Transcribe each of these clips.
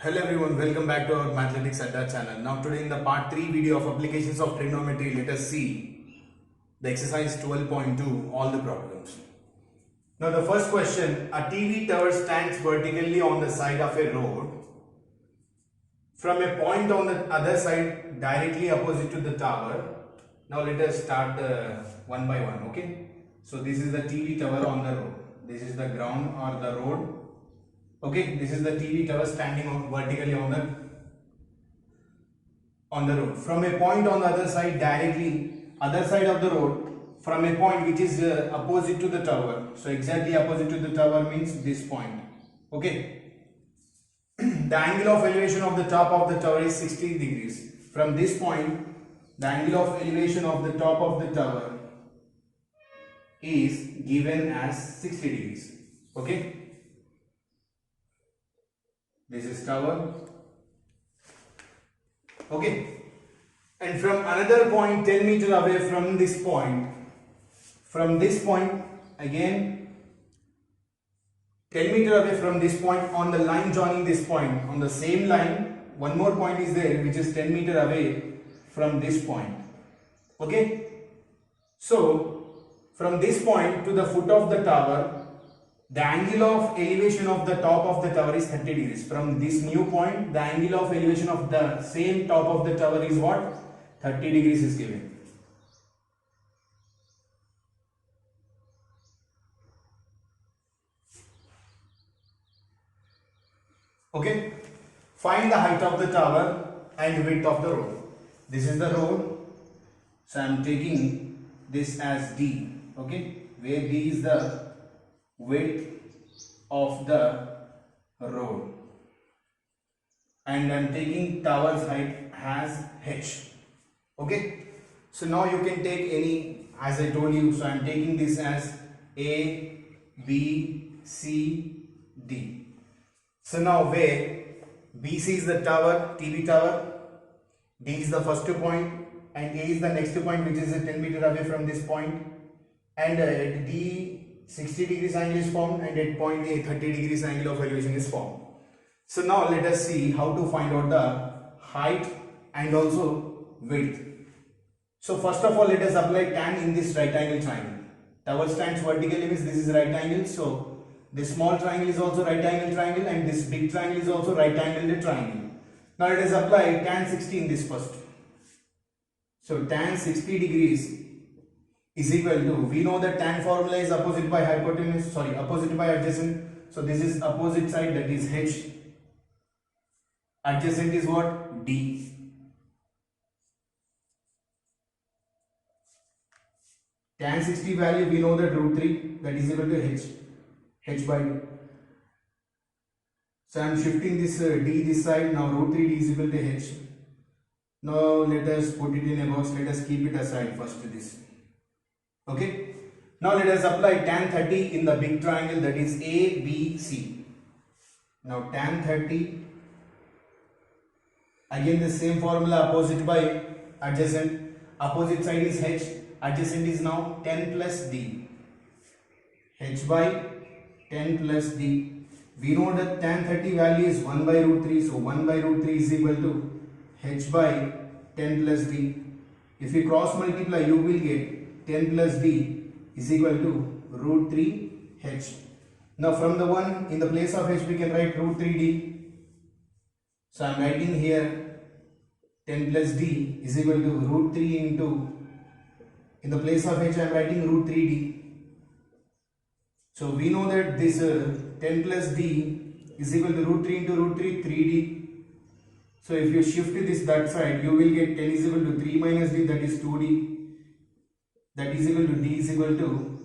Hello everyone, welcome back to our Mathematics Adda channel. Now today in the part 3 video of applications of trigonometry, let us see the exercise 12.2, all the problems. Now the first question, a TV tower stands vertically on the side of a road from a point on the other side directly opposite to the tower. Now let us start one by one, okay? So this is the TV tower on the road. This is the ground or the road. Okay, this is the TV tower standing vertically on the road. From a point on the other side directly, other side of the road, from a point which is opposite to the tower. So exactly opposite to the tower means this point. Okay. The angle of elevation of the top of the tower is 60 degrees. From this point, the angle of elevation of the top of the tower is given as 60 degrees. Okay. This is tower. Okay. And from another point 10 meters away from this point again 10 meters away from this point on the line joining this point, on the same line, one more point is there which is 10 meters away from this point. Okay. So from this point to the foot of the tower, the angle of elevation of the top of the tower is 30 degrees. From this new point, the angle of elevation of the same top of the tower is what? 30 degrees is given. Okay. Find the height of the tower and width of the road. This is the road. So I am taking this as D. Okay. Where D is the width of the road, and I am taking tower's height as H. Okay, so now you can take any, as I told you, so I am taking this as A, B, C, D. So now where BC is the tower, TV tower, D is the first point and A is the next point which is 10 meters away from this point, and at D 60 degrees angle is formed and at point A 30 degrees angle of elevation is formed. So now let us see how to find out the height and also width. So first of all let us apply tan in this right angle triangle. Tower stands vertically means this is right angle. So this small triangle is also right angle triangle and this big triangle is also right angle triangle. Now let us apply tan 60 in this first. So tan 60 degrees is equal to, we know that tan formula is opposite by hypotenuse, opposite by adjacent. So this is opposite side, that is H. Adjacent is what? D. Tan 60 value we know that root 3, that is equal to H by D. So I am shifting this D this side. Now root 3D is equal to H. Now let us put it in a box. Let us keep it aside first, this. Okay. Now let us apply tan 30 in the big triangle, that is ABC. Now tan 30, again the same formula, opposite by adjacent. Opposite side is H, adjacent is now 10 plus D. H by 10 plus D. We know that tan 30 value is 1 by root 3. So 1 by root 3 is equal to H by 10 plus D. If you cross multiply, you will get 10 plus D is equal to root 3 H. Now from the one in the place of H we can write root 3D. So I am writing here 10 plus D is equal to root 3 into, in the place of H I am writing root 3D. So we know that this 10 plus D is equal to root 3 into root 3, 3D. So if you shift this that side, you will get 10 is equal to 3 minus D, that is 2D. That is equal to D is equal to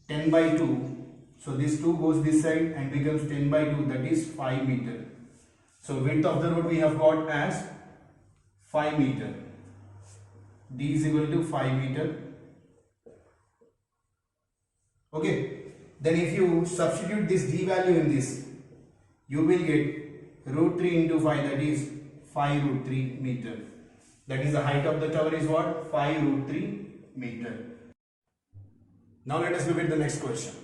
10 by 2. So this 2 goes this side and becomes 10 by 2, that is 5 meter. So width of the road we have got as 5 meter. D is equal to 5 meter. Okay. Then if you substitute this D value in this, you will get root 3 into 5, that is 5 root 3 meter. That is the height of the tower is what? 5 root 3 meter. Now let us look at the next question.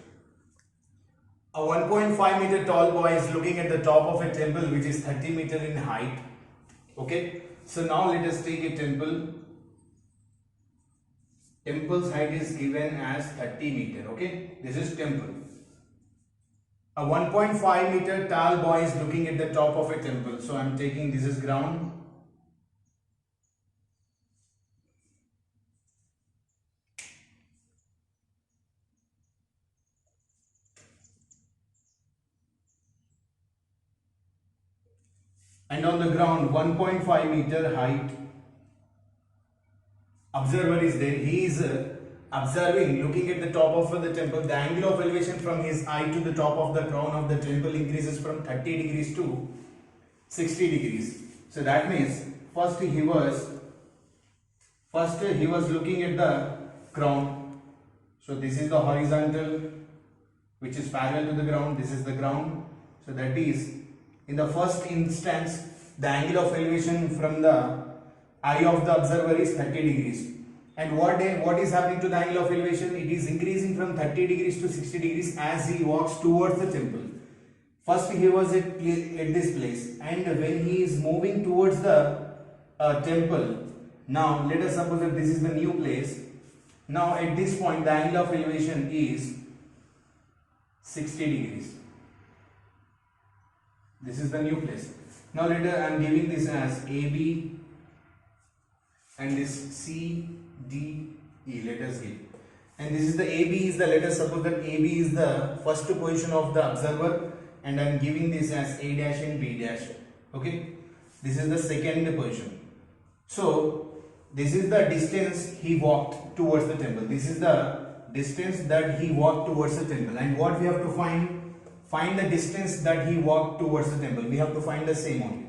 A 1.5 meter tall boy is looking at the top of a temple which is 30 meter in height. Okay, so now let us take a temple. Temple's height is given as 30 meter. Okay, this is temple. A 1.5 meter tall boy is looking at the top of a temple. So I am taking this is ground. And on the ground 1.5 meter height observer is there. He is observing, looking at the top of the temple. The angle of elevation from his eye to the top of the crown of the temple increases from 30 degrees to 60 degrees. So that means first he was looking at the crown. So this is the horizontal which is parallel to the ground. This is the ground. So that is, in the first instance, the angle of elevation from the eye of the observer is 30 degrees. And what is happening to the angle of elevation? It is increasing from 30 degrees to 60 degrees as he walks towards the temple. First he was at this place, and when he is moving towards the temple, now let us suppose that this is the new place. Now at this point the angle of elevation is 60 degrees. This is the new place. Now later I am giving this as AB and this CDE. Let us give. And this is the AB is the, let us suppose that AB is the first position of the observer, and I am giving this as A dash and B dash. Okay. This is the second position. So this is the distance he walked towards the temple. This is the distance that he walked towards the temple. And what we have to find the distance that he walked towards the temple. We have to find the same only.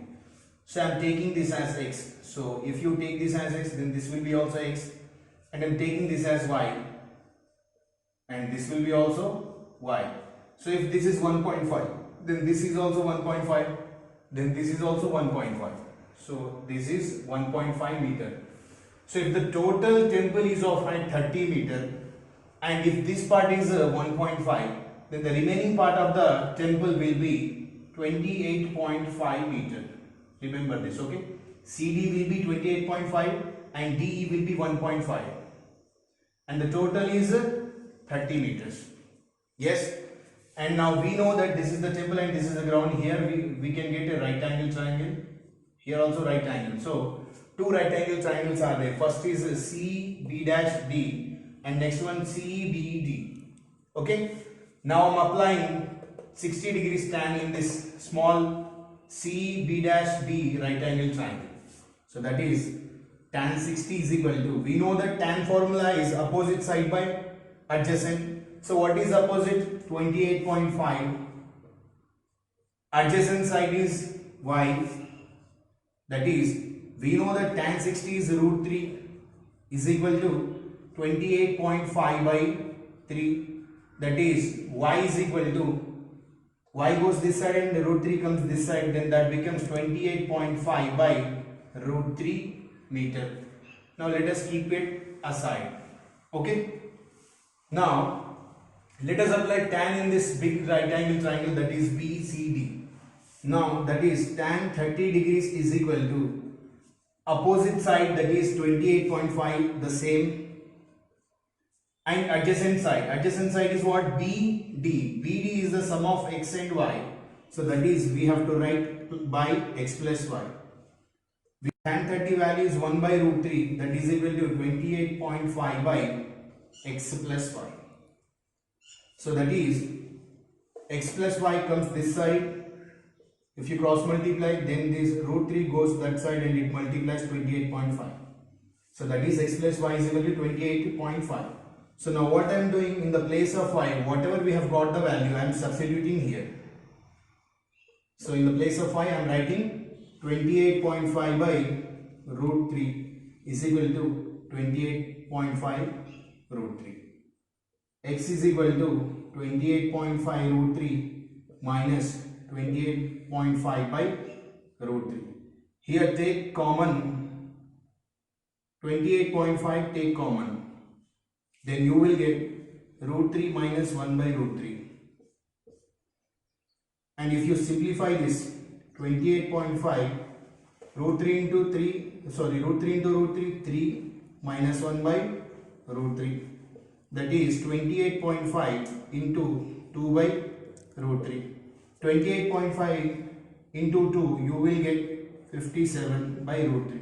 So I am taking this as x. So if you take this as x, then this will be also x. And I am taking this as y. And this will be also y. So if this is 1.5, then this is also 1.5. Then this is also 1.5. So this is 1.5 meter. So if the total temple is of height 30 meter, and if this part is 1.5, then the remaining part of the temple will be 28.5 meter. Remember this, okay? CD will be 28.5 and DE will be 1.5. And the total is 30 meters. Yes? And now we know that this is the temple and this is the ground. Here we can get a right angle triangle. Here also right angle. So, two right angle triangles are there. First is CB dash D and next one CBD. Okay? Now I am applying 60 degrees tan in this small CB dash D right angle triangle. So that is tan 60 is equal to, we know that tan formula is opposite side by adjacent. So what is opposite? 28.5. Adjacent side is y. That is, we know that tan 60 is root 3 is equal to 28.5 by 3. That is, y is equal to, y goes this side and root 3 comes this side, then that becomes 28.5 by root 3 meter. Now let us keep it aside. Okay. Now let us apply tan in this big right angle triangle, that is BCD. Now that is tan 30 degrees is equal to opposite side, that is 28.5, the same, and adjacent side is what? BD. BD is the sum of x and y. So that is, we have to write by x plus y. Tan 30 value is 1 by root 3, that is equal to 28.5 by x plus y. So that is, x plus y comes this side. If you cross multiply, then this root 3 goes that side and it multiplies 28.5. So that is x plus y is equal to 28.5. So now what I am doing, in the place of y, whatever we have got the value, I am substituting here. So in the place of y, I am writing 28.5 by root 3 is equal to 28.5 root 3. X is equal to 28.5 root 3 minus 28.5 by root 3. Here take common 28.5, take common. Then you will get root 3 minus 1 by root 3. and if you simplify this, 28.5 root 3 into 3, sorry, root 3 into root 3, 3 minus 1 by root 3, that is 28.5 into 2 by root 3. 28.5 into 2, you will get 57 by root 3.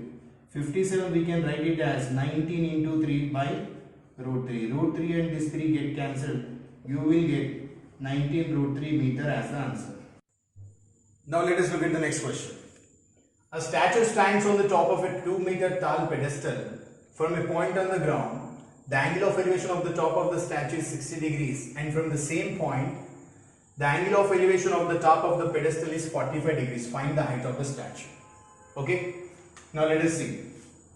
57 we can write it as 19 into 3 by root 3. Root 3 and this 3 get cancelled. You will get 19 root 3 meter as the answer. Now let us look at the next question. A statue stands on the top of a 2-meter tall pedestal from a point on the ground. The angle of elevation of the top of the statue is 60 degrees, and from the same point, the angle of elevation of the top of the pedestal is 45 degrees. Find the height of the statue. Okay. Now let us see.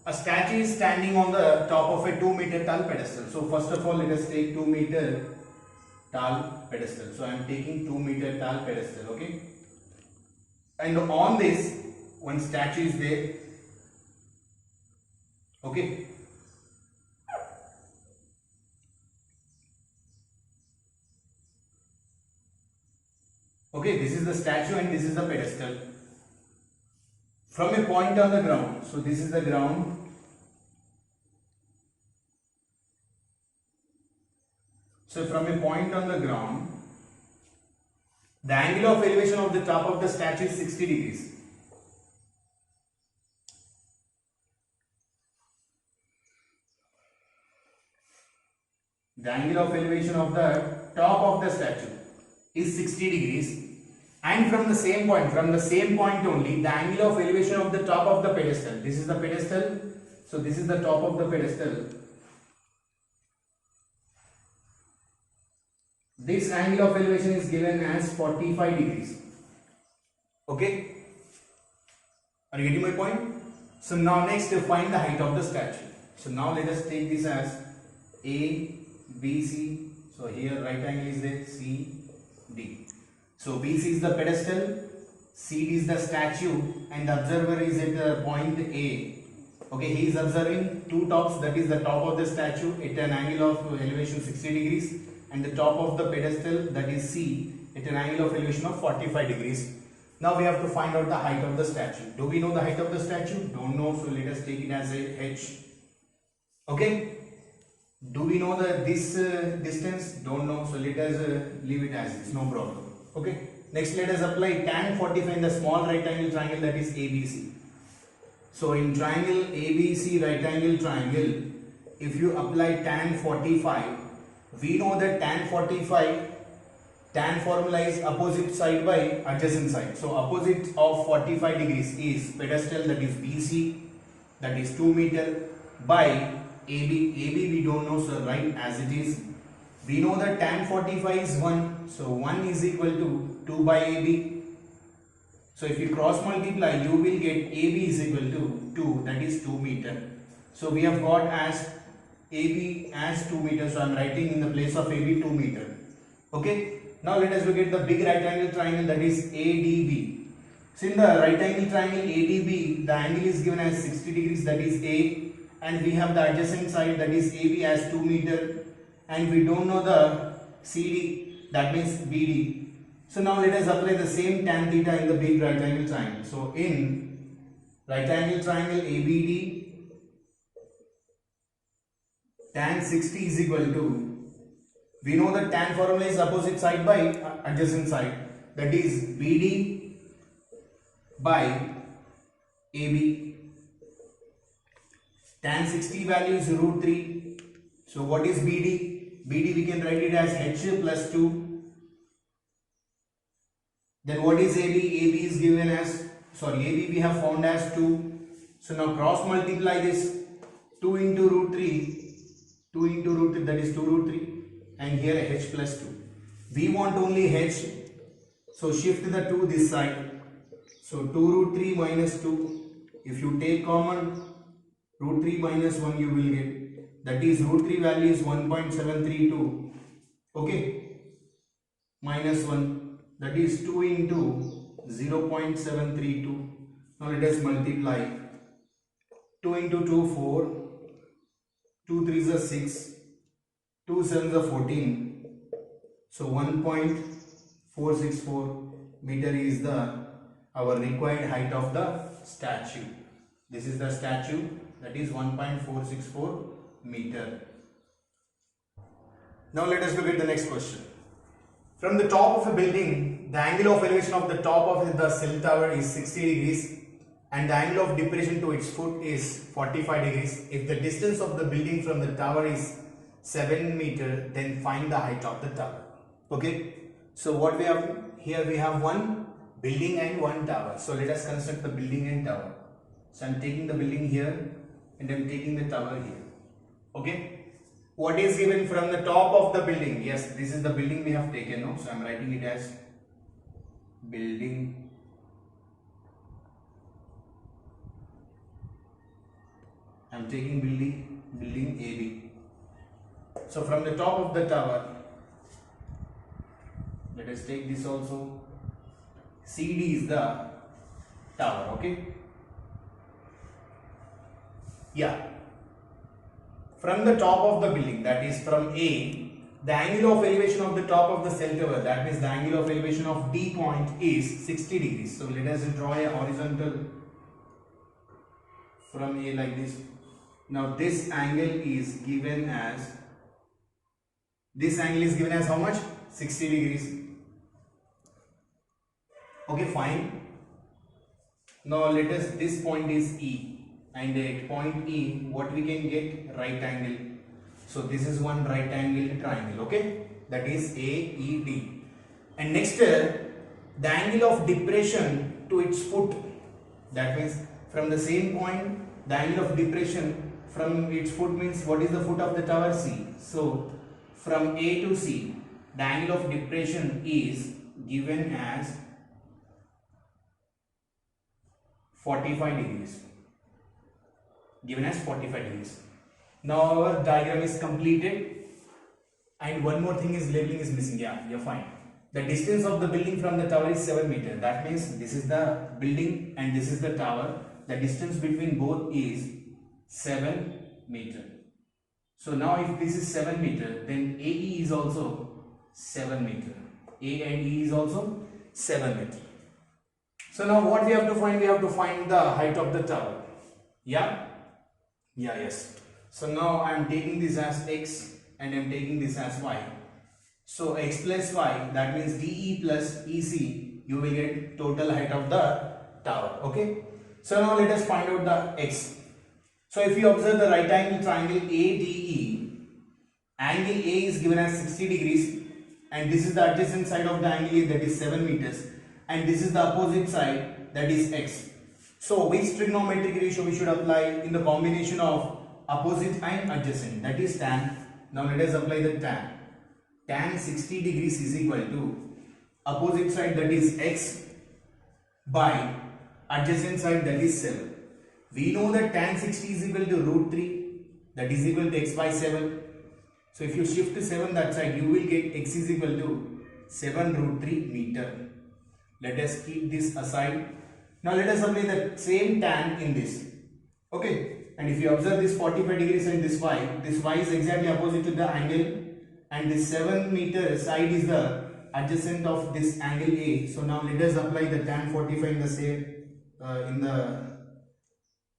A statue is standing on the top of a 2-meter tall pedestal. So first of all, let us take 2-meter tall pedestal. So I am taking 2-meter tall pedestal. Okay. And on this, one statue is there. Okay. Okay, this is the statue and this is the pedestal. From a point on the ground, so this is the ground. So from a point on the ground, the angle of elevation of the top of the statue is 60 degrees. The angle of elevation of the top of the statue is 60 degrees, and from the same point only, the angle of elevation of the top of the pedestal, this is the pedestal, so this is the top of the pedestal, this angle of elevation is given as 45 degrees. Okay, are you getting my point? So now next to find the height of the statue. So now let us take this as A, B, C. So here right angle is there, C, D. So BC is the pedestal, CD is the statue, and the observer is at the point A. Okay, he is observing two tops, that is the top of the statue at an angle of elevation 60 degrees, and the top of the pedestal, that is C, at an angle of elevation of 45 degrees. Now we have to find out the height of the statue. Do we know the height of the statue? Don't know, so let us take it as a H. Okay. Do we know this distance? Don't know, so let us leave it as is, no problem. Okay. Next, let us apply tan 45 in the small right angle triangle, that is ABC. So in triangle ABC right angle triangle, if you apply tan 45, we know that tan 45, tan formula is opposite side by adjacent side. So opposite of 45 degrees is pedestal, that is BC, that is 2 meter, by AB. AB we don't know, so write as it is. We know that tan 45 is 1, so 1 is equal to 2 by AB. So if you cross multiply, you will get AB is equal to 2, that is 2 meter. So we have got as AB as 2 meter, so I am writing in the place of AB 2 meter. Okay. Now let us look at the big right angle triangle, that is ADB. So in the right angle triangle ADB, the angle is given as 60 degrees, that is A, and we have the adjacent side, that is AB, as 2 meter, and we don't know the CD, that means BD. So now let us apply the same tan theta in the big right angle triangle. So in right angle triangle ABD, tan 60 is equal to, we know that tan formula is opposite side by adjacent side, that is BD by AB. Tan 60 value is root 3. So what is BD? BD we can write it as H plus 2. Then what is AB? AB is given as, AB we have found as 2. So now cross multiply this, 2 into root 3, 2 into root 3, that is 2 root 3, and here H plus 2. We want only H, so shift the 2 this side. So 2 root 3 minus 2, if you take common, root 3 minus 1 you will get, that is root 3 value is 1.732, okay, minus 1, that is 2 into 0.732. Now let us multiply, 2 into 2 4, 2 3s are 6, 2 7s are 14, so 1.464, meter is the our required height of the statue. This is the statue, that is 1.464 meter. Now let us look at the next question. From the top of a building, the angle of elevation of the top of the cell tower is 60 degrees and the angle of depression to its foot is 45 degrees. If the distance of the building from the tower is 7 meter, then find the height of the tower. Okay, so what we have here, we have one building and one tower. So let us construct the building and tower. So I am taking the building here and I am taking the tower here. Okay. What is given from the top of the building? Yes, this is the building we have taken. No? So I am writing it as building I am taking building AB. So from the top of the tower, let us take this also. CD is the tower. Okay. Yeah. From the top of the building, that is from A, the angle of elevation of the top of the cell tower, that means the angle of elevation of D point is 60 degrees. So let us draw a horizontal from A like this. Now this angle is given as how much? 60 degrees. Okay, fine. Now let us, this point is E. And at point E, what we can get? Right angle. So this is one right angle triangle. Okay, that is AED. And next, the angle of depression to its foot. That means from the same point, the angle of depression from its foot means what is the foot of the tower? C. So from A to C, the angle of depression is given as 45 degrees. Given as 45 degrees. Now our diagram is completed and one more thing is labeling is missing. Yeah, you're fine. The distance of the building from the tower is 7 meter. That means this is the building and this is the tower. The distance between both is 7 meter. So now if this is 7 meter, then AE is also 7 meter. A and E is also 7 meter. So now what we have to find? We have to find the height of the tower. Yeah? Yeah, yes. So now I am taking this as X and I am taking this as Y. So X plus Y, that means DE plus EC, you will get total height of the tower. Okay. So now let us find out the X. So if you observe the right angle triangle ADE, angle A is given as 60 degrees and this is the adjacent side of the angle A, that is 7 meters, and this is the opposite side, that is X. So which trigonometric ratio we should apply in the combination of opposite and adjacent, that is tan. Now let us apply the tan. Tan 60 degrees is equal to opposite side, that is X, by adjacent side, that is 7. We know that tan 60 is equal to root 3, that is equal to X by 7. So if you shift 7 that side, you will get X is equal to 7 root 3 meter. Let us keep this aside. Now let us apply the same tan in this. Okay, and if you observe this 45 degrees and this y is exactly opposite to the angle, and this 7 meter side is the adjacent of this angle A. So now let us apply the tan 45 in the same in the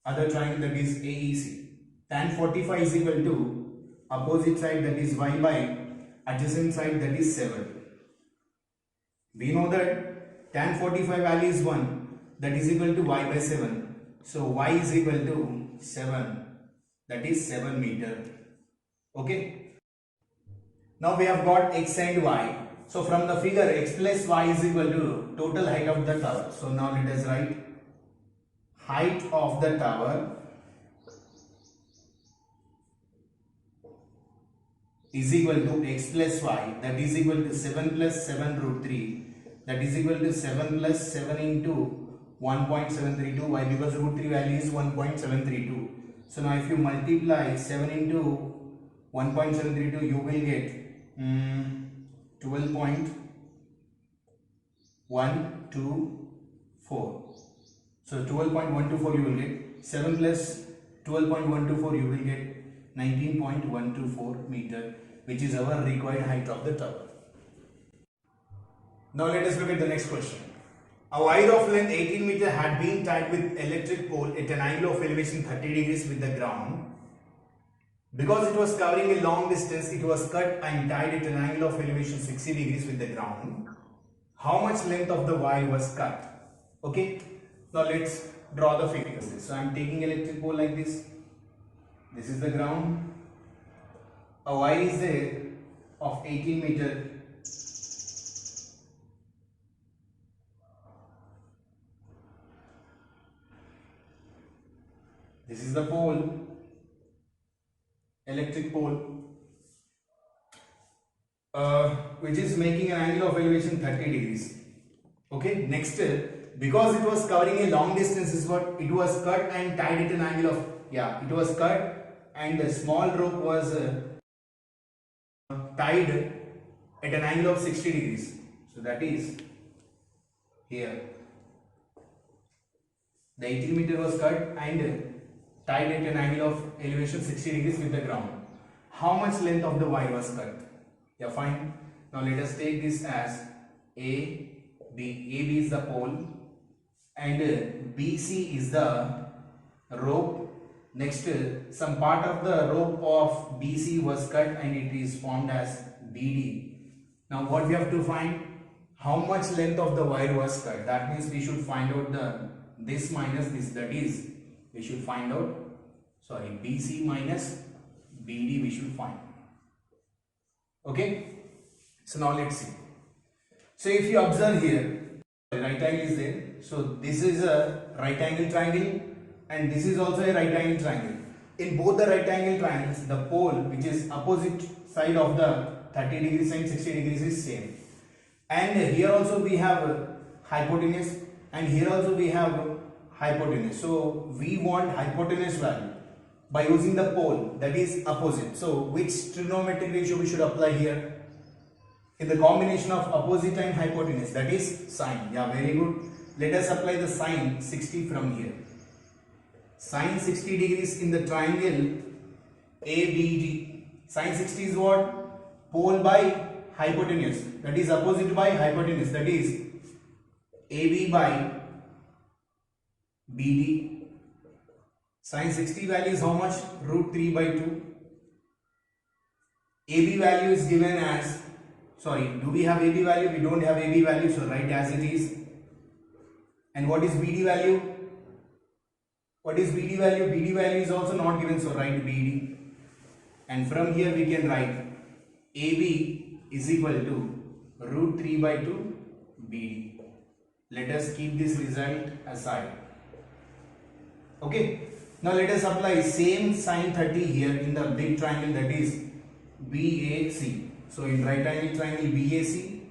other triangle, that is AEC. Tan 45 is equal to opposite side, that is y, by adjacent side, that is 7. We know that tan 45 value is 1. That is equal to y by 7. So y is equal to 7. That is 7 meter. Okay. Now we have got X and Y. So from the figure, X plus Y is equal to total height of the tower. So now let us write height of the tower is equal to X plus Y, that is equal to 7 plus 7 root 3, that is equal to 7 plus 7 into 1.732. Why? Because root 3 value is 1.732. So now if you multiply 7 into 1.732, you will get 12.124. So 12.124 you will get. 7 plus 12.124 you will get 19.124 meter, which is our required height of the tower. Now let us look at the next question. A wire of length 18 meter had been tied with electric pole at an angle of elevation 30 degrees with the ground. Because it was covering a long distance, it was cut and tied at an angle of elevation 60 degrees with the ground. How much length of the wire was cut? Okay. Now let's draw the figures. So I am taking electric pole like this. This is the ground. A wire is there of 18 meter. This is the pole, electric pole, which is making an angle of elevation 30 degrees. Okay, next, because it was covering a long distance, is what it was cut and tied at an angle of, it was cut and a small rope was tied at an angle of 60 degrees. So that is here. The 18 meter was cut and tied at an angle of elevation 60 degrees with the ground. How much length of the wire was cut? Yeah, fine. Now let us take this as A, B. AB is the pole and BC is the rope. Next, some part of the rope of BC was cut and it is formed as BD. Now what we have to find? How much length of the wire was cut? That means we should find out this minus this, that is we should find out, BC minus BD we should find. Okay. So now let's see. So if you observe here, the right angle is there. So this is a right angle triangle and this is also a right angle triangle. In both the right angle triangles, the pole which is opposite side of the 30 degrees and 60 degrees is same. And here also we have hypotenuse and here also we have hypotenuse. So we want hypotenuse value by using the pole that is opposite. So which trigonometric ratio we should apply here? In the combination of opposite and hypotenuse, that is sine. Yeah, very good. Let us apply the sine 60 from here. Sine 60 degrees in the triangle ABD. Sine 60 is what? Pole by hypotenuse. That is opposite by hypotenuse. That is AB by BD. Sine 60 value is how much? Root 3 by 2. AB value is given as, do we have AB value? We don't have AB value, so write as it is. And what is BD value? What is BD value? BD value is also not given, so write BD. And from here we can write AB is equal to root 3 by 2 BD. Let us keep this result aside. Okay. Now let us apply same sine 30 here in the big triangle, that is BAC. So in right angle triangle BAC,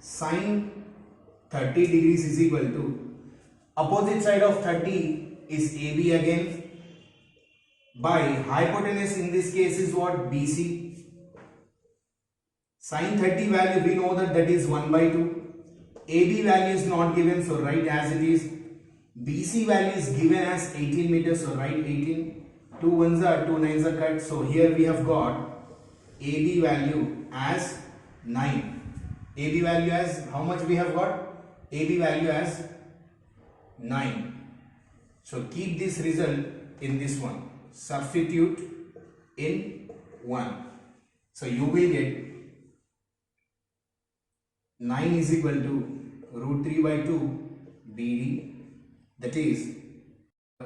sine 30 degrees is equal to opposite side of 30 is AB again by hypotenuse, in this case is what? BC. Sine 30 value we know that is 1 by 2. AB value is not given, so write as it is. BC value is given as 18 meters, so write 18. 2 ones are 2 nines are cut, so here we have got AB value as 9. AB value as how much we have got? AB value as 9. So keep this result in this one. Substitute in 1. So you will get 9 is equal to root 3 by 2 BD. That is,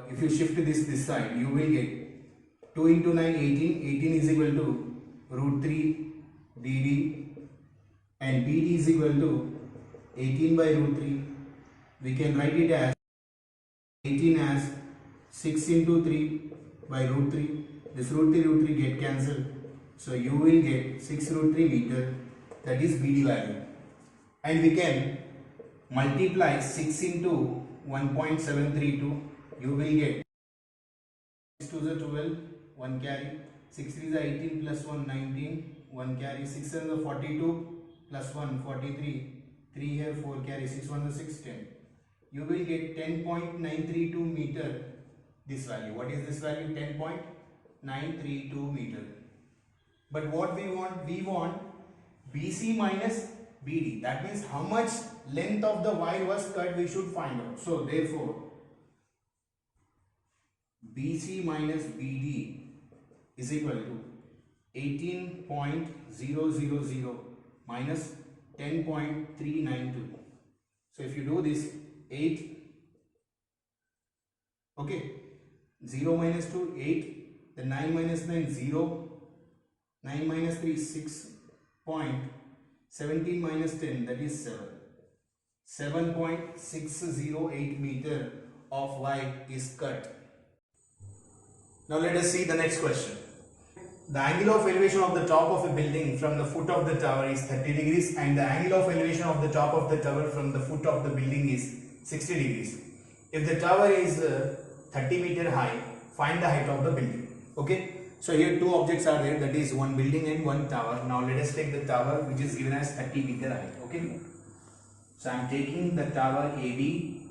if you shift this side, you will get 2 into 9, 18. 18 is equal to root 3 BD and BD is equal to 18 by root 3. We can write it as 18 as 6 into 3 by root 3. This root 3 get cancelled. So you will get 6 root 3 meter, that is BD value. And we can multiply 6 into 1.732. You will get 6 to the 12, 1 carry. 6 3 is 18 plus 1, 19, 1 carry. 6 7 is 42 plus 1, 43. 3 here, 4 carry. 6 1 is 6, 10. You will get 10.932 meter. This value. What is this value? 10.932 meter. But what we want? We want BC minus BD. That means how much length of the wire was cut, we should find out. So therefore, BC minus BD is equal to 18.000 minus 10.392. So if you do this, 8, okay, 0 minus 2, 8, then 9 minus 9, 0, 9 minus 3, 6, 17 minus 10, that is 7. 7.608 meter of wire is cut. Now let us see the next question. The angle of elevation of the top of a building from the foot of the tower is 30 degrees and the angle of elevation of the top of the tower from the foot of the building is 60 degrees. If the tower is 30 meter high, find the height of the building. Okay. So here two objects are there, that is one building and one tower. Now let us take the tower which is given as 30 meter height. Okay. So I am taking the tower AB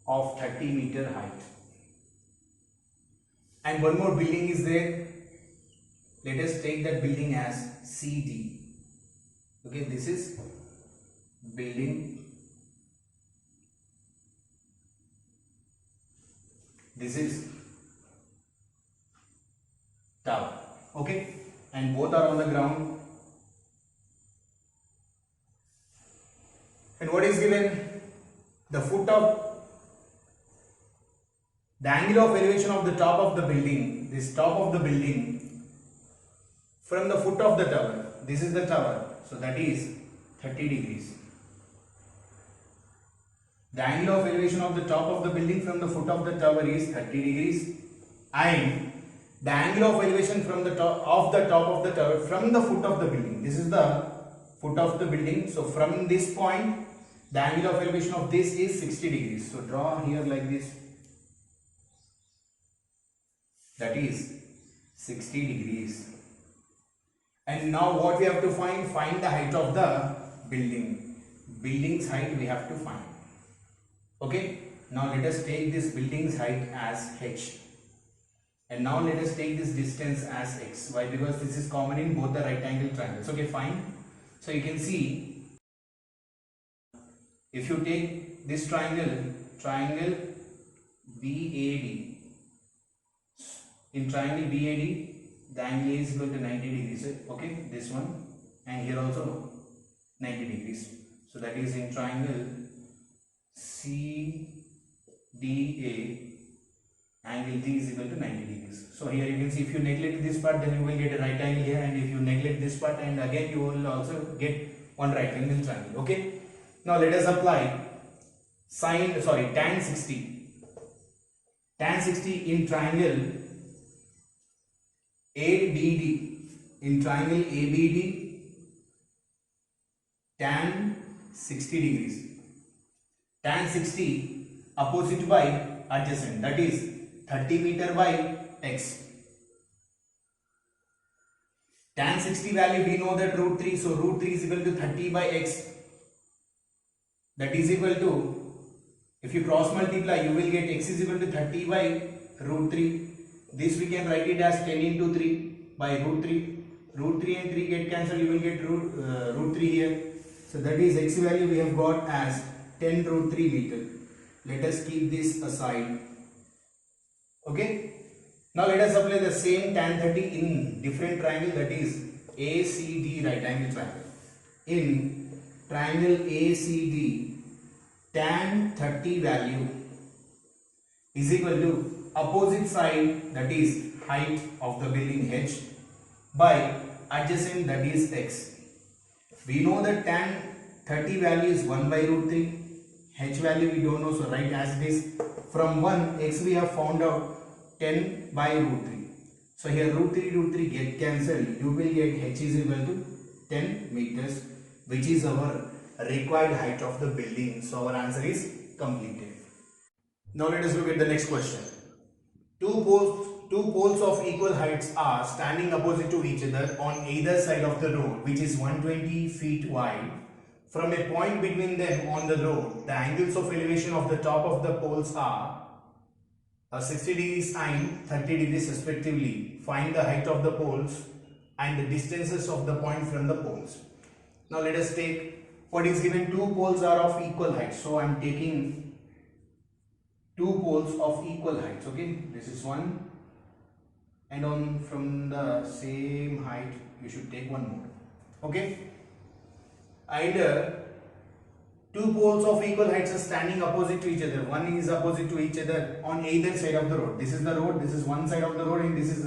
of 30 meter height. And one more building is there. Let us take that building as CD. Okay, this is building. This is tower. Okay, and both are on the ground. And what is given? The angle of elevation of the top of the building, this top of the building from the foot of the tower, this is the tower, so that is 30 degrees. The angle of elevation of the top of the building from the foot of the tower is 30 degrees and the angle of elevation from the top of the tower from the foot of the building, this is the foot of the building, so from this point the angle of elevation of this is 60 degrees. So draw here like this. That is 60 degrees. And now what we have to find? Find the height of the building. Building's height we have to find. Okay. Now let us take this building's height as h. And now let us take this distance as x. Why? Because this is common in both the right angle triangles. Okay, fine. So you can see, if you take this triangle BAD. In triangle BAD, the angle is equal to 90 degrees. Okay, this one, and here also 90 degrees. So that is in triangle CDA, angle D is equal to 90 degrees. So here you can see, if you neglect this part, then you will get a right angle here, and if you neglect this part, and again you will also get one right angle triangle. Okay. Now let us apply tan 60. Tan 60 in triangle ABD, in triangle ABD, tan 60 degrees. Tan 60 opposite by adjacent, that is 30 meter by x. Tan 60 value we know that root 3, so root 3 is equal to 30 by x. That is equal to, if you cross multiply, you will get x is equal to 30 by root 3. This we can write it as 10 into 3 by root 3. Root 3 and 3 get cancelled, you will get root 3 here. So that is x value we have got as 10 root 3 meter. Let us keep this aside. Okay. Now let us apply the same tan 30 in different triangle, that is ACD, right angle triangle. In triangle ACD, tan 30 value is equal to opposite side, that is height of the building h, by adjacent, that is x. We know that tan 30 value is 1 by root 3. H value we don't know, so write as it is. From 1, x we have found out 10 by root 3. So here root 3 get cancelled. You will get h is equal to 10 meters, which is our required height of the building. So our answer is completed. Now let us look at the next question. Two poles of equal heights are standing opposite to each other on either side of the road, which is 120 feet wide. From a point between them on the road, the angles of elevation of the top of the poles are 60 degrees and 30 degrees respectively. Find the height of the poles and the distances of the point from the poles. Now let us take what is given? Two poles are of equal height. So I am taking two poles of equal heights. Okay, this is one, and on from the same height you should take one more. Okay, and two poles of equal heights are standing opposite to each other. One is opposite to each other on either side of the road. This is the road, this is one side of the road, and this is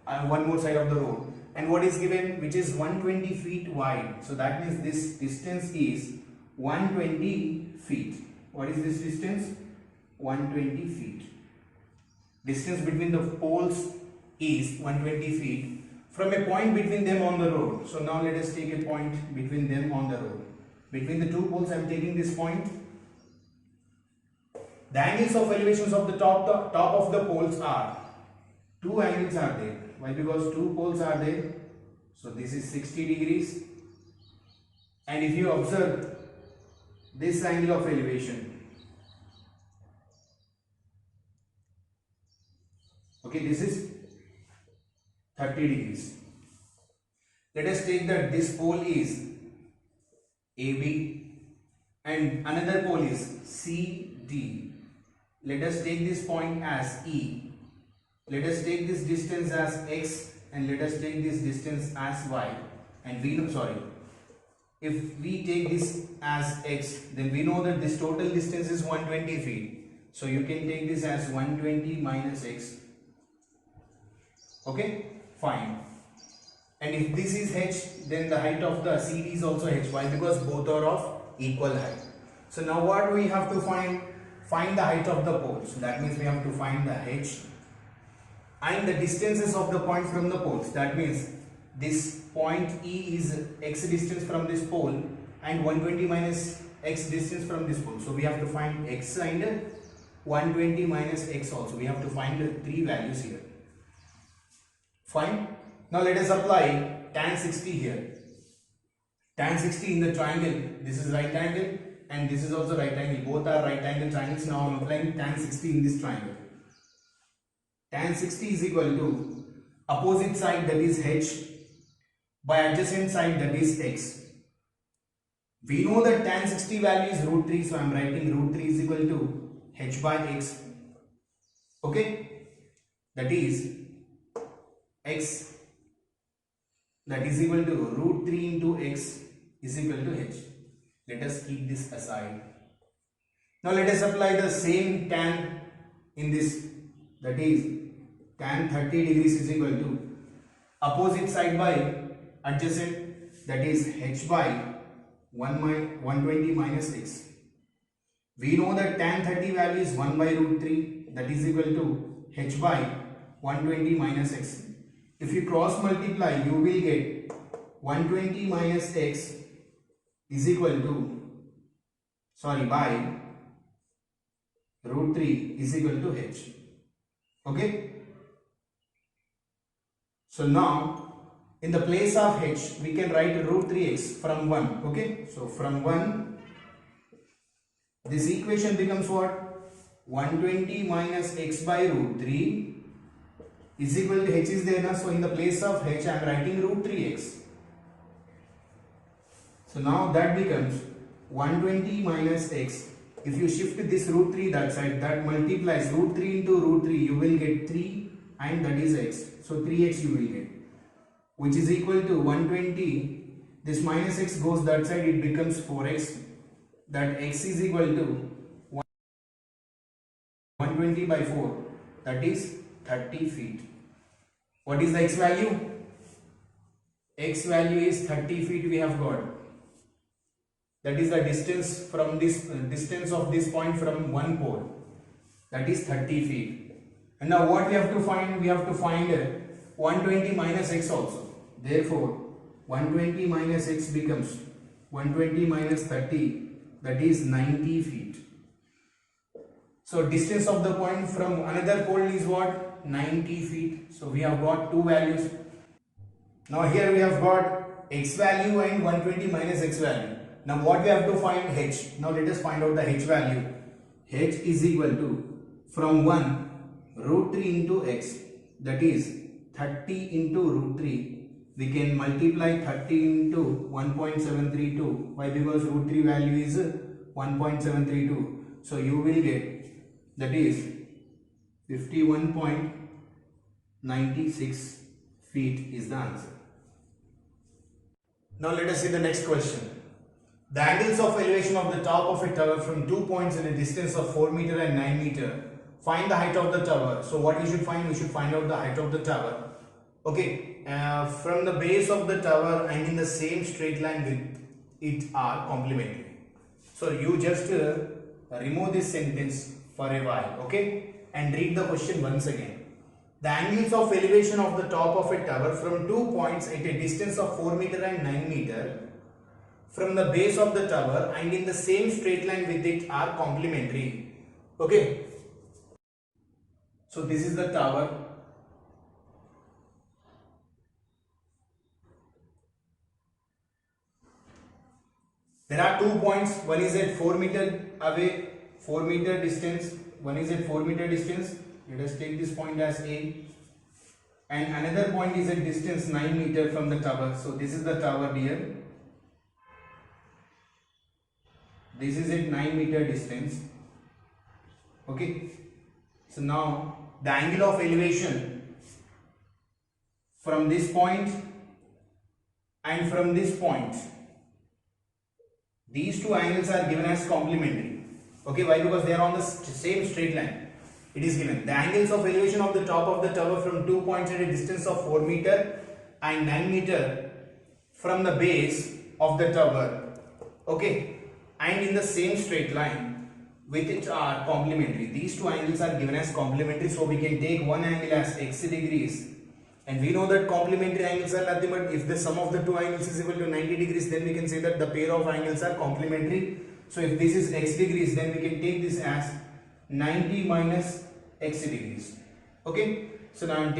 one more side of the road. And what is given? Which is 120 feet wide. So that means this distance is 120 feet. What is this distance? 120 feet. Distance between the poles is 120 feet from a point between them on the road. So now let us take a point between them on the road. Between the two poles I am taking this point. The angles of elevations of the top of the poles are, two angles are there. Why? Because two poles are there. So this is 60 degrees. And if you observe this angle of elevation, okay, this is 30 degrees. Let us take that this pole is AB and another pole is CD. Let us take this point as E. Let us take this distance as X and let us take this distance as Y. And we know, sorry, if we take this as X, then we know that this total distance is 120 feet. So you can take this as 120 minus X. Okay, fine. And if this is H, then the height of the CD is also H. Why? Because both are of equal height. So now what we have to find? Find the height of the poles. So that means we have to find the H and the distances of the points from the poles. That means this point E is X distance from this pole and 120 minus X distance from this pole. So we have to find X and 120 minus X also. We have to find the three values here. Fine. Now let us apply tan 60 here. Tan 60 in the triangle, this is right angle and this is also right angle. Both are right angle triangles. Now I am applying tan 60 in this triangle. Tan 60 is equal to opposite side, that is H, by adjacent side, that is X. We know that tan 60 value is root 3, so I am writing root 3 is equal to H by X. Okay, that is X, that is equal to root 3 into X is equal to H. Let us keep this aside. Now let us apply the same tan in this, that is tan 30 degrees is equal to opposite side by adjacent, that is H by 120 minus X. We know that tan 30 value is 1 by root 3, that is equal to H by 120 minus X. If you cross multiply, you will get 120 minus X is equal to, by root 3 is equal to H. Okay. So now in the place of H we can write root 3x from 1. Okay. So from 1 this equation becomes what? 120 minus X by root 3 is equal to H is there now. So in the place of H I am writing root 3x. So now that becomes 120 minus X. If you shift this root 3 that side, that multiplies root 3 into root 3, you will get 3 and that is X. So 3x you will get, which is equal to 120. This minus X goes that side, it becomes 4x. That X is equal to 120 by 4, that is 30 feet. What is the X value? X value is 30 feet we have got. That is the distance from this distance of this point from one pole. That is 30 feet. And now what we have to find? We have to find 120 minus X also. Therefore 120 minus X becomes 120 minus 30, that is 90 feet. So distance of the point from another pole is what? 90 feet. So we have got two values. Now here we have got X value and 120 minus X value. Now what we have to find? H. Now let us find out the H value. H is equal to, from 1 root 3 into X, that is 30 into root 3. we can multiply 30 into 1.732. Why? Because root 3 value is 1.732. So you will get, that is 51.96 feet is the answer. Now let us see the next question. The angles of elevation of the top of a tower from 2 points in a distance of 4 meter and 9 meter. Find the height of the tower. So what we should find? We should find out the height of the tower. Okay, from the base of the tower and in the same straight line with it are complementary. So you just remove this sentence for a while, okay, and read the question once again. The angles of elevation of the top of a tower from 2 points at a distance of 4 meter and 9 meter from the base of the tower and in the same straight line with it are complementary. Okay, so this is the tower. There are 2 points. One is at 4 meter away, 4 meter distance. One is at 4 meter distance. Let us take this point as A. And another point is at distance 9 meter from the tower. So this is the tower here. This is at 9 meter distance. Okay. So now the angle of elevation from this point and from this point, these two angles are given as complementary. Okay, why? Because they are on the same straight line. It is given. The angles of elevation of the top of the tower from 2 points at a distance of 4 meter and 9 meter from the base of the tower. Okay, and in the same straight line with it are complementary. These two angles are given as complementary. So we can take one angle as x degrees. And we know that complementary angles are nothing but if the sum of the two angles is equal to 90 degrees, then we can say that the pair of angles are complementary. So if this is x degrees, then we can take this as 90 minus x degrees. Okay. So now I am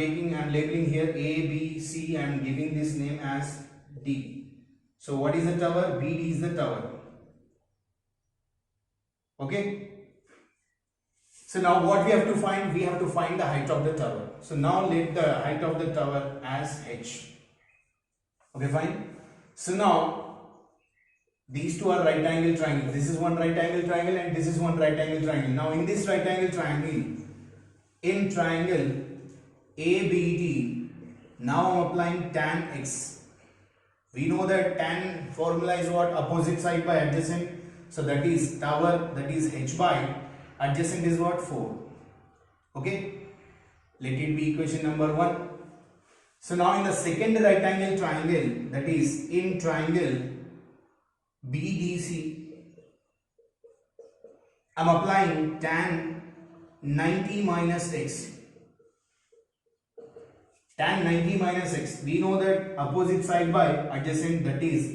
labeling here A, B, C. I am giving this name as D. So what is the tower? BD is the tower. Okay. So now what we have to find? We have to find the height of the tower. So now let the height of the tower as h. Okay, fine. So now these two are right angle triangle. This is one right angle triangle and this is one right angle triangle. Now in this right angle triangle, in triangle ABD, now I am applying tan x. We know that tan formula is what? Opposite side by adjacent. So that is tower, that is h by adjacent is what? 4. Okay. Let it be equation number 1. So now in the second right angle triangle, that is in triangle BDC, I am applying tan 90 minus x. Tan 90 minus x. We know that opposite side by adjacent, that is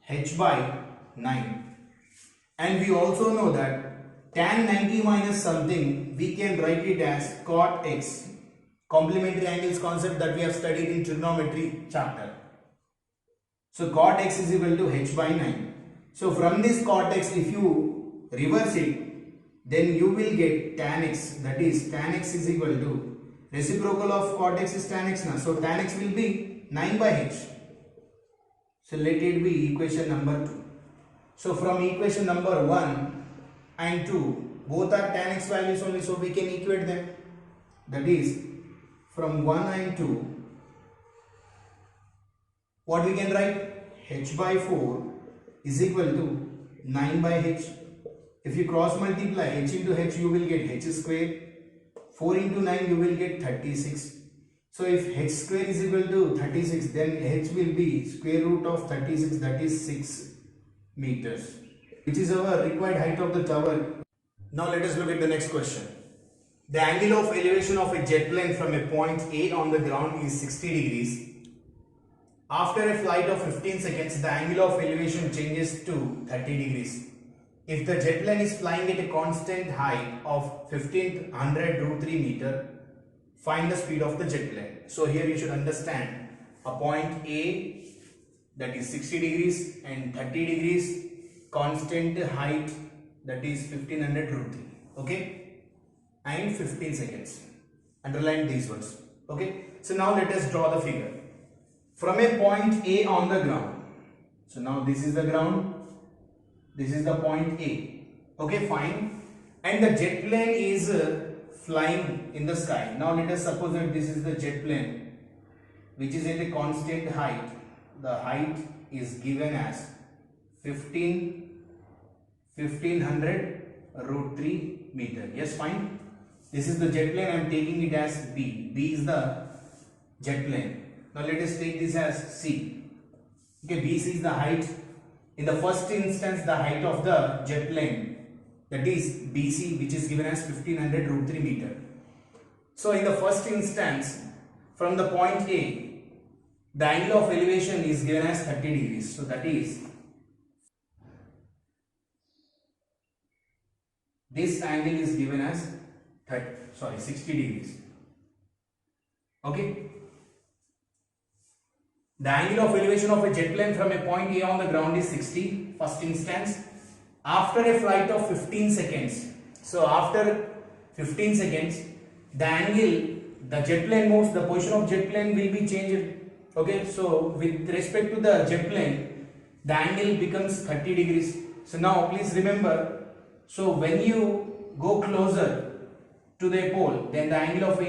h by 9. And we also know that tan 90 minus something, we can write it as cot x. Complementary angles concept that we have studied in trigonometry chapter. So cot x is equal to h by 9. So from this cot x, if you reverse it, then you will get tan x. That is tan x is equal to reciprocal of cot x is tan x now. So tan x will be 9 by h. So let it be equation number 2. So from equation number 1 and 2, both are tan x values only, so we can equate them. That is from 1 and 2, what we can write? H by 4 is equal to 9 by h. If you cross multiply h into h, you will get h square. 4 into 9, you will get 36. So if h square is equal to 36, then h will be square root of 36, that is 6 meters, which is our required height of the tower. Now let us look at the next question. The angle of elevation of a jet plane from a point A on the ground is 60 degrees. After a flight of 15 seconds, the angle of elevation changes to 30 degrees. If the jet plane is flying at a constant height of 1500 root 3 meter, find the speed of the jet plane. So here you should understand a point A, that is 60 degrees, and 30 degrees, constant height, that is 1500 root 3. Okay, and 15 seconds. Underline these words. Okay, so now let us draw the figure. from a point A on the ground. So now this is the ground, this is the point A. Okay, fine. And the jet plane is flying in the sky. Now let us suppose that this is the jet plane which is at a constant height. The height is given as 1500 root 3 meter. Yes, fine. This is the jet plane. I am taking it as B. B is the jet plane. Now let us take this as C. Okay, BC is the height. In the first instance, the height of the jet plane, that is BC, which is given as 1500 root 3 meter. So in the first instance, from the point A, the angle of elevation is given as 30 degrees. So that is, this angle is given as 60 degrees. Okay. The angle of elevation of a jet plane from a point A on the ground is 60, first instance. After a flight of 15 seconds, so after 15 seconds, the angle, the jet plane moves, the position of jet plane will be changed. Okay, so with respect to the jet plane, the angle becomes 30 degrees. So now please remember, so when you go closer to the pole, then the angle of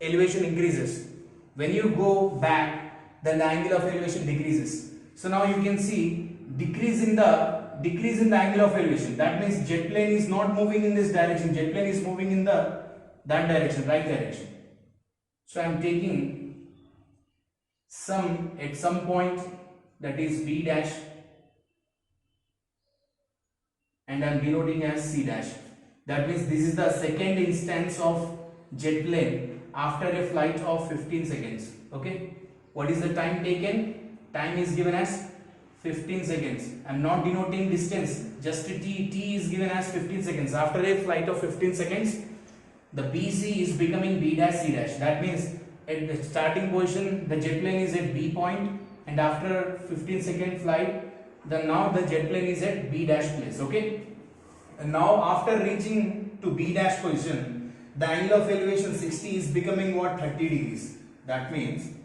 elevation increases. When you go back, then the angle of elevation decreases. So now you can see decrease in the angle of elevation. That means jet plane is not moving in this direction. Jet plane is moving in that direction, right direction. So I am taking at some point, that is B dash, and I am denoting as C dash. That means this is the second instance of jet plane after a flight of 15 seconds. Okay. What is the time taken? Time is given as 15 seconds. I am not denoting distance, just T. T is given as 15 seconds. After a flight of 15 seconds, the BC is becoming B dash C dash. That means at the starting position, the jet plane is at B point, and after 15 second flight, now the jet plane is at B dash place. Okay. And now after reaching to B dash position, the angle of elevation 60 is becoming what? 30 degrees. That means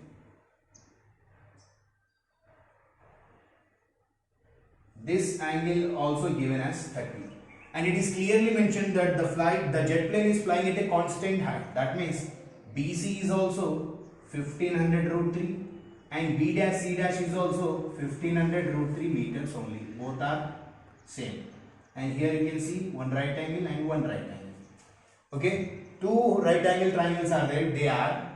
this angle also given as 30, and it is clearly mentioned that the jet plane is flying at a constant height. That means BC is also 1500 root 3 and B dash C dash is also 1500 root 3 meters only. Both are same. And here you can see one right angle and one right angle. Okay, two right angle triangles are there. They are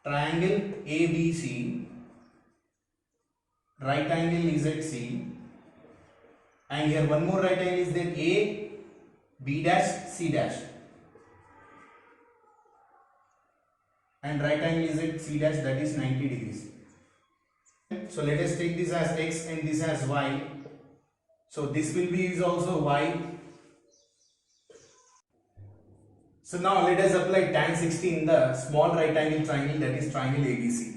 triangle ABC. Right angle is at C. And here one more right angle is there, A, B dash, C dash. And right angle is at C dash, that is 90 degrees. So let us take this as X and this as Y. So this will be is also Y. So now let us apply tan 60 in the small right angle triangle, that is triangle ABC.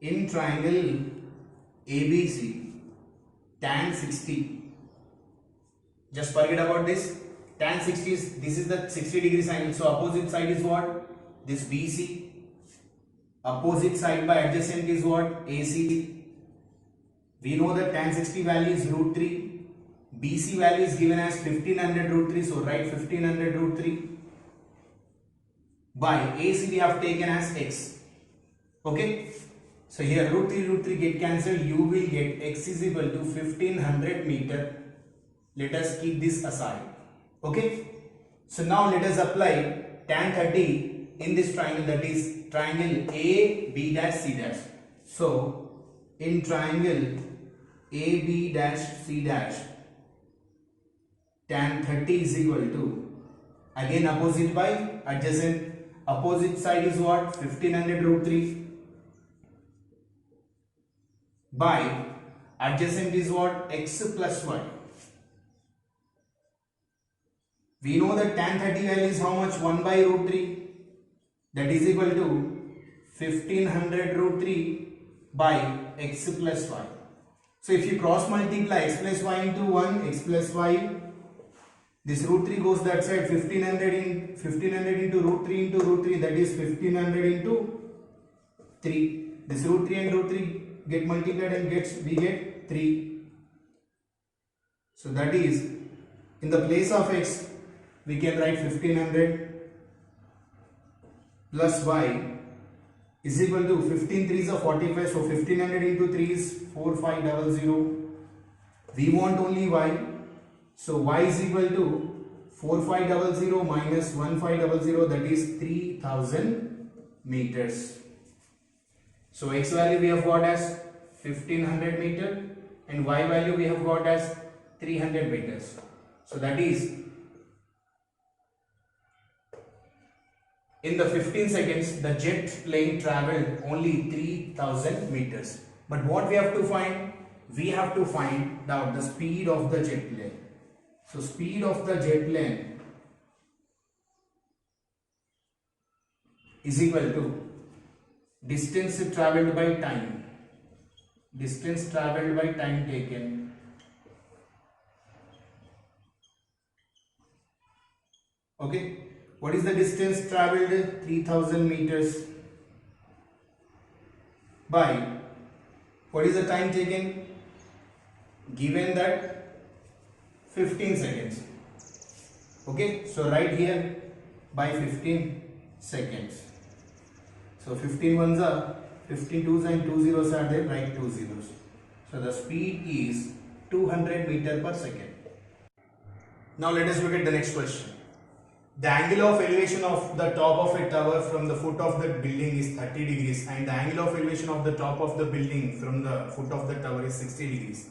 In triangle ABC, tan 60, just forget about this. Tan 60 is, this is the 60 degrees angle. So opposite side is what? This BC. Opposite side by adjacent is what? AC. We know that tan 60 value is root 3. BC value is given as 1500 root 3. So write 1500 root 3. By AC we have taken as X. Okay. So here root 3 get cancelled. You will get X is equal to 1500 meter. Let us keep this aside. Okay. So now let us apply tan 30 in this triangle, that is triangle A, B dash, C dash. So in triangle A, B dash, C dash, tan 30 is equal to, again opposite by adjacent. Opposite side is what? 1500 root 3 by adjacent is what? X plus Y. We know that tan 30 value is how much? 1 by root 3. That is equal to 1500 root 3 by X plus Y. So if you cross multiply X plus Y into 1, X plus Y, this root 3 goes that side. 1500 into root 3 into root 3, that is 1500 into 3. This root 3 and root 3 get multiplied and we get 3. So that is, in the place of x, we can write 1500 plus y is equal to 15 3s are 45. So 1500 into 3 is 4500. We want only y. So y is equal to 4500 minus 1500, that is 3000 meters. So x value we have got as 1500 meter and y value we have got as 300 meters. So that is, in the 15 seconds the jet plane traveled only 3000 meters. But what we have to find? We have to find out the speed of the jet plane. So speed of the jet plane is equal to distance traveled by time. Distance traveled by time taken okay. What is the distance traveled? 3000 meters by what is the time taken? Given that 15 seconds. Okay, so right here by 15 seconds. So 15 ones are 15 twos and 2 zeros are there, write 2 zeros. So the speed is 200 meter per second. Now let us look at the next question. The angle of elevation of the top of a tower from the foot of the building is 30 degrees and the angle of elevation of the top of the building from the foot of the tower is 60 degrees.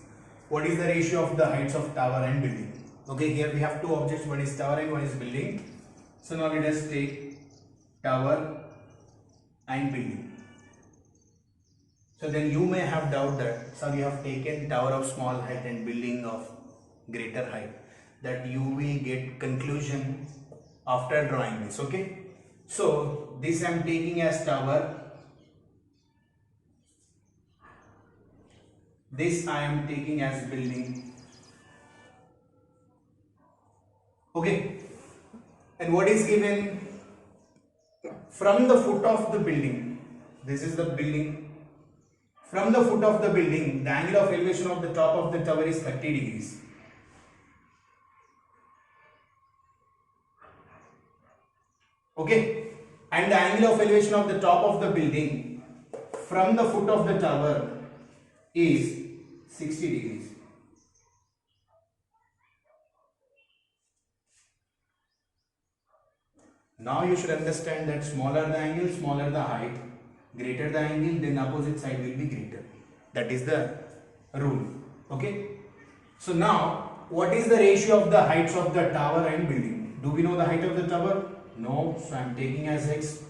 What is the ratio of the heights of tower and building? Okay, here we have two objects, one is tower and one is building. So now let us take tower and building. So then you may have doubt that, so you have taken tower of small height and building of greater height, that you will get conclusion after drawing this. Okay, so this I am taking as tower, this I am taking as building. Okay, and what is given from the foot of the building? This is the building. From the foot of the building, the angle of elevation of the top of the tower is 30 degrees. Okay, and the angle of elevation of the top of the building from the foot of the tower is 60 degrees. Now you should understand that smaller the angle, smaller the height, greater the angle, then opposite side will be greater. That is the rule. Okay. So now, what is the ratio of the heights of the tower and building? Do we know the height of the tower? No. So I am taking as x.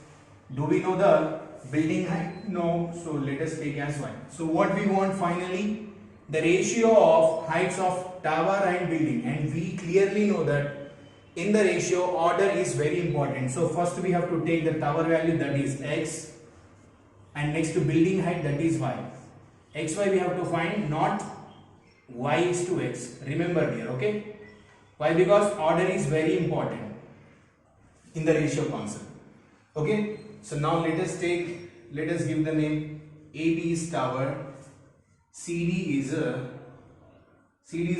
Do we know the building height? No. So let us take as y. So what we want finally? The ratio of heights of tower and building. And we clearly know that in the ratio, order is very important. So first we have to take the tower value, that is x, and next to building height, that is y. Xy we have to find, not y is to x. Remember here, okay? Why? Because order is very important in the ratio concept. Okay? So now let us give the name AB is tower, CD is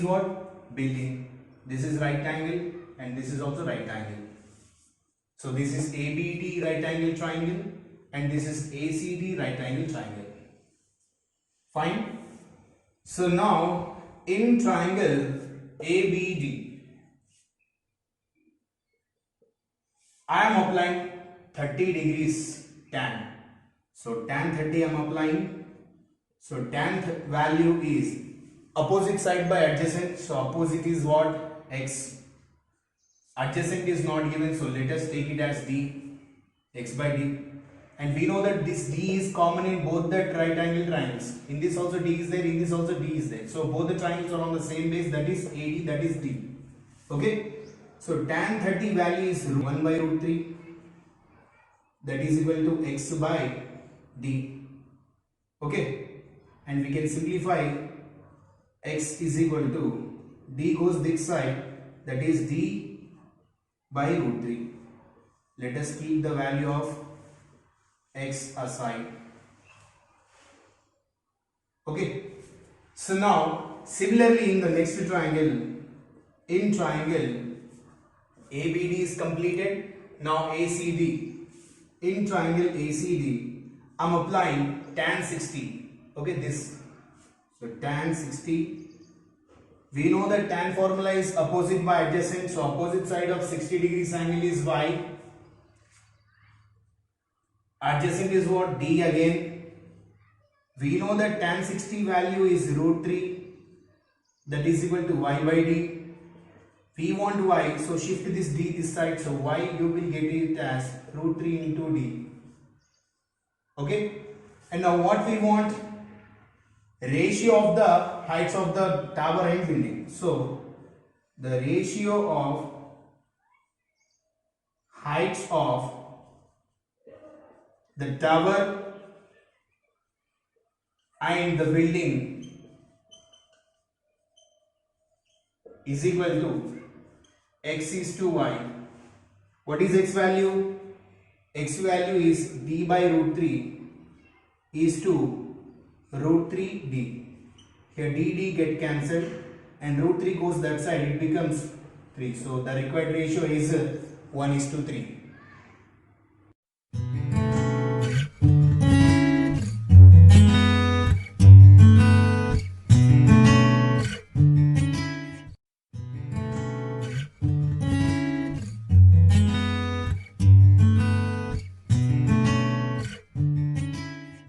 what? Building. This is right angle and this is also right angle. So this is ABD right angle triangle and this is ACD right angle triangle. Fine. So now in triangle ABD, I am applying 30 degrees tan. So tan 30 I am applying. So tan value is opposite side by adjacent. So opposite is what? X. Adjacent is not given, so let us take it as D, x by D. And we know that this D is common in both the right angle triangles. In this also D is there, in this also D is there. So both the triangles are on the same base, that is AD, that is D. Okay. So tan 30 value is 1 by root 3. That is equal to x by D. Okay. And we can simplify, x is equal to D goes this side, that is D by root 3. Let us keep the value of x aside. Okay. So now similarly in the next triangle, in triangle ABD is completed. Now ACD. In triangle ACD, I'm applying tan 60. Okay, this. So tan 60. We know that tan formula is opposite by adjacent. So opposite side of 60 degrees angle is Y. Adjacent is what? D again. We know that tan 60 value is root 3. That is equal to Y by D. We want Y, so shift this D this side. So Y you will get it as root 3 into D. Okay. And now what we want? Ratio of the heights of the tower and building. So the ratio of heights of the tower and the building is equal to x is to y. What is x value? X value is d by root 3 is to root 3d. Here d get cancelled and root 3 goes that side, it becomes 3. So the required ratio is 1:3.